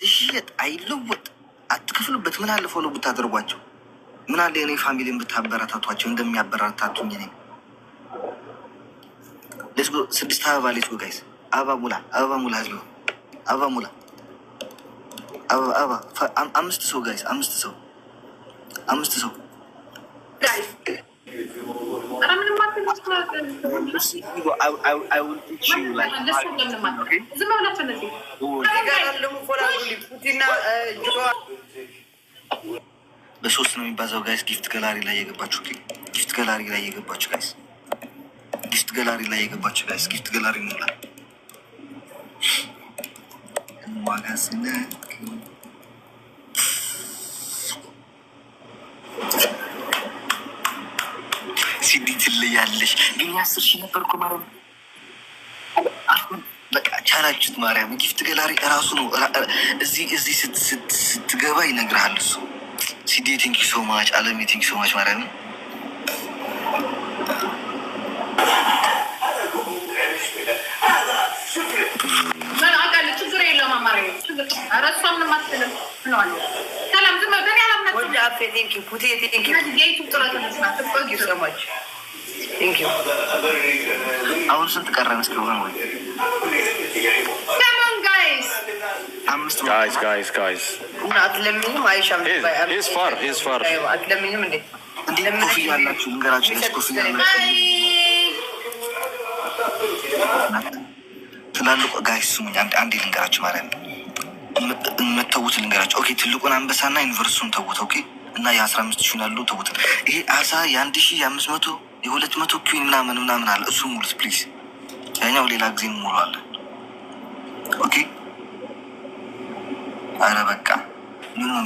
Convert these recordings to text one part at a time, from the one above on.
እሽየት አይለወጥ አትክፍሉበት። ምን አለ ፎሎ ብታደርጓቸው? ምን አለ የኔ ፋሚሊን ብታበረታቷቸው እንደሚያበረታቱኝ እኔ። ሌትስ ጎ 6 አበባ ሌትስ ጎ ጋይስ። አበባ ሙላ፣ አበባ ሙላ፣ ህዝብ አበባ ሙላ፣ አበባ 5 ሰው ጋይስ፣ 5 ሰው፣ 5 ሰው I will teach you like በሶስት ነው የሚባዛው ጋይስ። ጊፍት ገላሪ ላይ የገባችሁ ጊፍት ገላሪ ላይ የገባችሁ ጋይስ፣ ጊፍት ገላሪ ላይ የገባችሁ ጋይስ፣ ጊፍት ገላሪ ሞላ ዋጋስነ ሲዲ ትለያለሽ ግን 10 ሺህ ነበር እኮ ማርያም። አሁን በቃ ቻላችሁት ማርያም። ጊፍት ገላሪ እራሱ ነው እዚህ ስትገባ ይነግርሃል እሱ። ሲዲ ቲንክ ሶ ማች፣ አለም ቲንክ ሶ ማች ማርያም። አሁን ስንት ቀረን? እስኪ ሆነ ወይ guys. He's far. እንዴት ኮፍያ ያላችሁ ልንገራችሁ። ኮፍያ ትላልቁ ጋይስ ስሙኝ፣ አንዴ ልንገራችሁ ማለት ነው። የምትተዉት ልንገራችሁ። ኦኬ ትልቁን አንበሳና ዩኒቨርሲቲውን ተውት። ኦኬ እና የ15 ሺህ ያሉ ተውት። ይሄ አሳ የ1000 የ500 የ200 ኪን ምናምን አለ። እሱ ሙሉት ፕሊዝ። ያኛው ሌላ ጊዜ እንሞላዋለን። ኦኬ አረ በቃ ምን ነው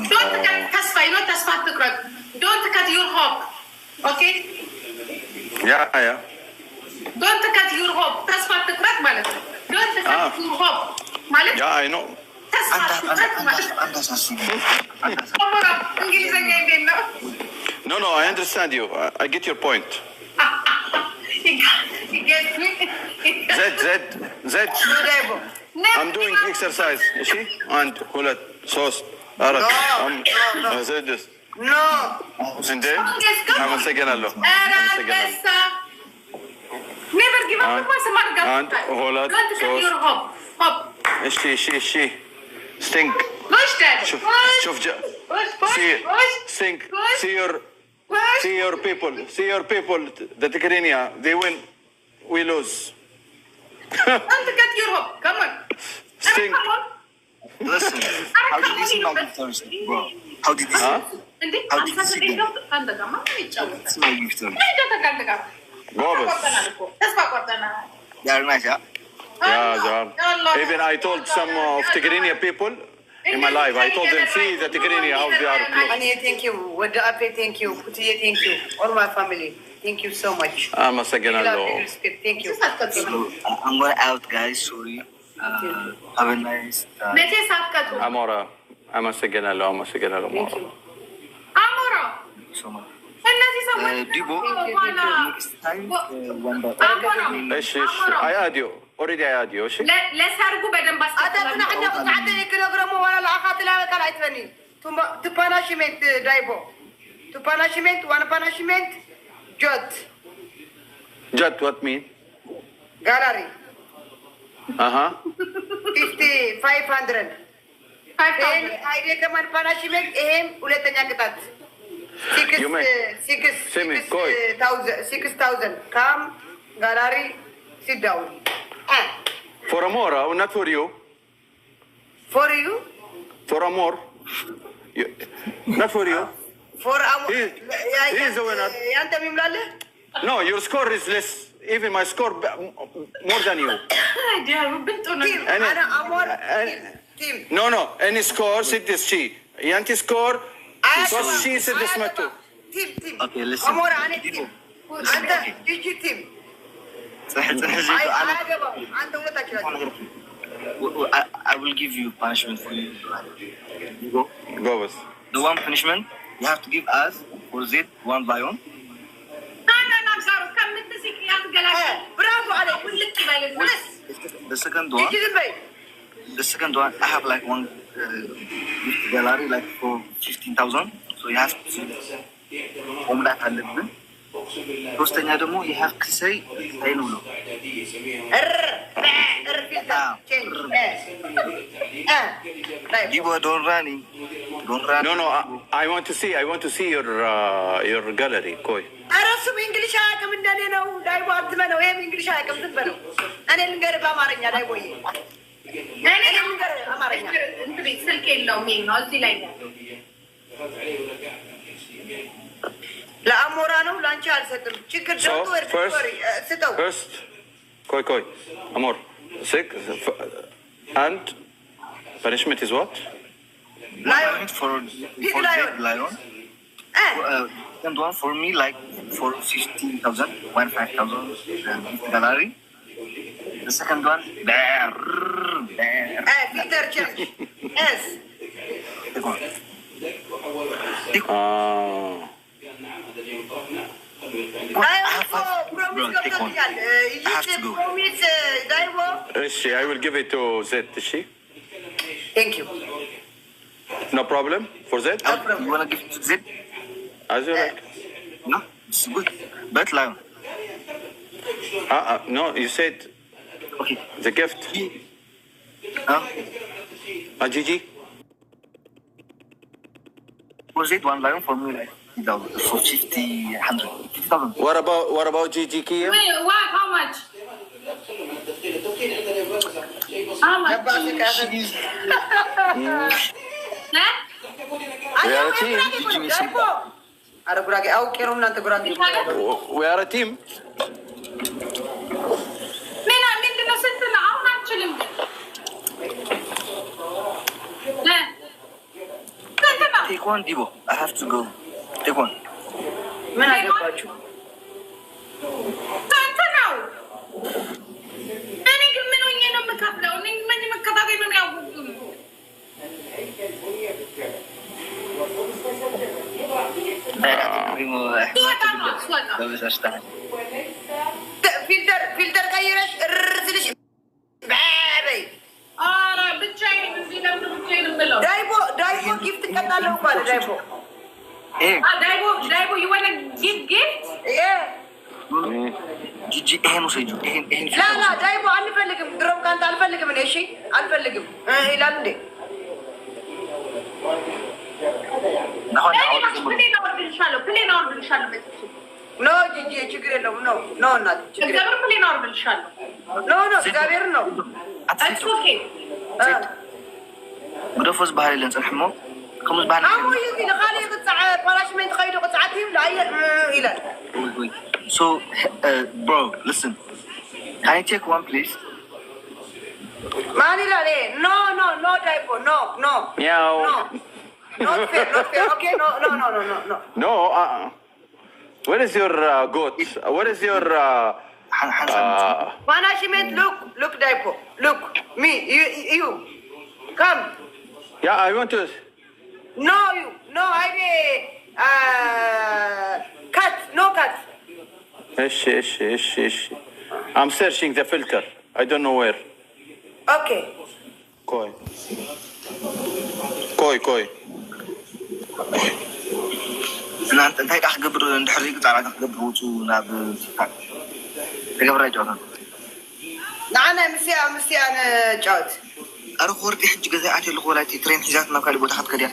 ተስፋ አትቁረጥ። ዶንት ከት ዩር ሆፕ ኦኬ ያ ዶንት ከት ዩር ሆፕ። ተስፋ አትቁረጥ ማለት ነው። ዶንት ከት ዩር ሆፕ ማለት ያ አይ ኖ No, I understand you. I get your point. You get me? Z. I'm doing exercise. You see? And hulat, sauce, arak. I said this. No. And then I'm a second allo. Never give up the voice. And hulat, sauce. She. Stink. شوف stink. See your people. The Tigrinya, they win, we lose. Don't get your hope. Come on. Stink. Listen. How did you see my gift Thursday, bro? How did you see? How did you see them? It's my gift Thursday. They're nice, yeah? Yeah. Even I told some of Tigrinya people in my life, I told them, see the Tigrinya, how they are close. Thank you. Thank you. Thank you. All my family. Thank you so much. I'm a second allo. Thank you. So, I'm going out, guys. Sorry. Have a nice Amora. I'm a second allo. Thank you. Amora. So much. Dibo, next time, I add you. Already I add you. Let's have a bed and bust. To punishment, Daibo. To punishment, one punishment, Jot, what mean? Gallery. 500. Then I recommend punishment, uletanya ketat. 6,000. Come, gallery, sit down. For Amora, not for you. For you? For Amor. Not for you. For Amor. He's the winner. No, your score is less. Even my score more than you. Team. No. Any score, sit this she. Yanti score, she said this matter. Team. Okay, listen. Amor, team. And the team. I will give you punishment for you. You go. Go with. The one punishment you have to give us for Z one by one. The second one, I have like one gallery like for 15,000. So you have to that አለብን። ሶስተኛ ደግሞ you have to say አይ ነው don't run. No, I want to see your gallery, Koi. እሱም እንግሊሽ አያውቅም እንደኔ ነው። ዳይቦ አትበለው። ይሄም እንግሊሽ አያውቅም ዝም በለው። እኔ ልንገርህ በአማርኛ ዳይቦዬ፣ እኔ ልንገርህ አማርኛ እንትን ስልክ የለውም ነው እዚህ ላይ ነው። ለአሞራ ነው ለአንቺ አልሰጥም። ችግር ደግሞ ስጠው። First, Koi, Amor, sick, and punishment is what? Lion for lion. And one for me like for 15,000, 5,000 gallery. The second one, bear. Peter Church. Yes. Take one. I will give it to Zed, she. Thank you. No problem for Zed? No problem. You want to give it to Zed? As you like. No, it's good. But lion. No, you said Okay. the gift. Gigi? For Zed, one lion for me like for 50,000. What about Gigi Kia? Wait, what? How much? How much? We are a team. We are a team. Take one, Dibo. I have to go. Take one. ፊልተር ቀይረሽ እርስልሽ ዳይቦ ጊፍት ቀጣለሁ ባለ ዳይቦ you wanna give gift? ጂጂ ይሄን ውሰጂ። ይሄን ላላ ዳይቦ አንፈልግም። ድሮም ካንተ አልፈልግም እኔ። እሺ አልፈልግም ይላል እንዴ? ኖ ጂጂ ችግር የለውም። ኖ እናት ችግር ኖ እግዚአብሔር ነው። بدفوز بحالي لنصلحمو خمس بحالي عمو يزي لخالي قطع باراشمنت تخيلو قطعتهم لأي إلى So bro listen, can I take one please? ماني لا ليه no Daibo no Meow. not fair okay no No, where is your goat? Where is your punishment? Look Daibo, look me you come. Yeah, I want to. No I cut no cut. Ish. I'm searching the filter. I don't know where. Okay. Koi. እናንተ እንታይ ዳ ክገብር እንድሕር ፃዕዳ ክገብር ውፁ ናብ ተገብራ ይጫወታ ንዓና ምስያ ንጫወት ኣረ ክወርጢ ሕጂ ገዛ ኣትየ ኣለኹ ወላይቲ ትሬን ሒዛት ናብ ካሊእ ቦታ ክትከድያ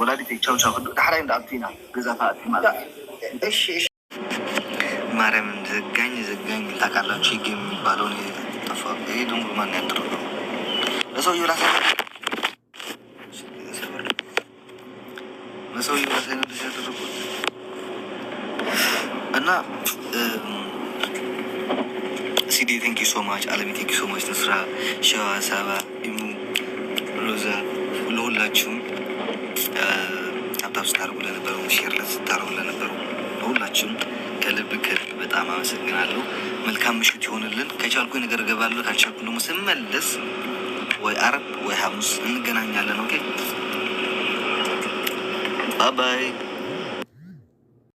ወላዲተይ ቻው ዳሕራይ እንዳኣትኢና ገዛታ ኣቲ ማለት እሺ ማርያምን ዘጋኝ ታውቃላችሁ ሂግ የሚባለውን ጠፋ ይሄ ድንጉር ማን ያደረገው ለሰውየው ራሳ ለሰውየው ራሳ እንደዚህ ያደረጉት እና ሲዲ ቴንክ ዩ ሶ ማች አለሚ ቴንክ ዩ ሶ ማች ተስራ ሸዋ ሳባ ኢሙ ሮዛ ለሁላችሁም ታብታብ ስታርጉ ለነበሩ ሼር ስታርጉ ለነበሩ ለሁላችሁም ከልብ በጣም አመሰግናለሁ። መልካም ምሽት ይሆንልን። ከቻልኩኝ ነገር እገባለሁ፣ ካልቻልኩ ደግሞ ስመለስ ወይ ዓርብ ወይ ሐሙስ እንገናኛለን። ኦኬ ባይ ባይ።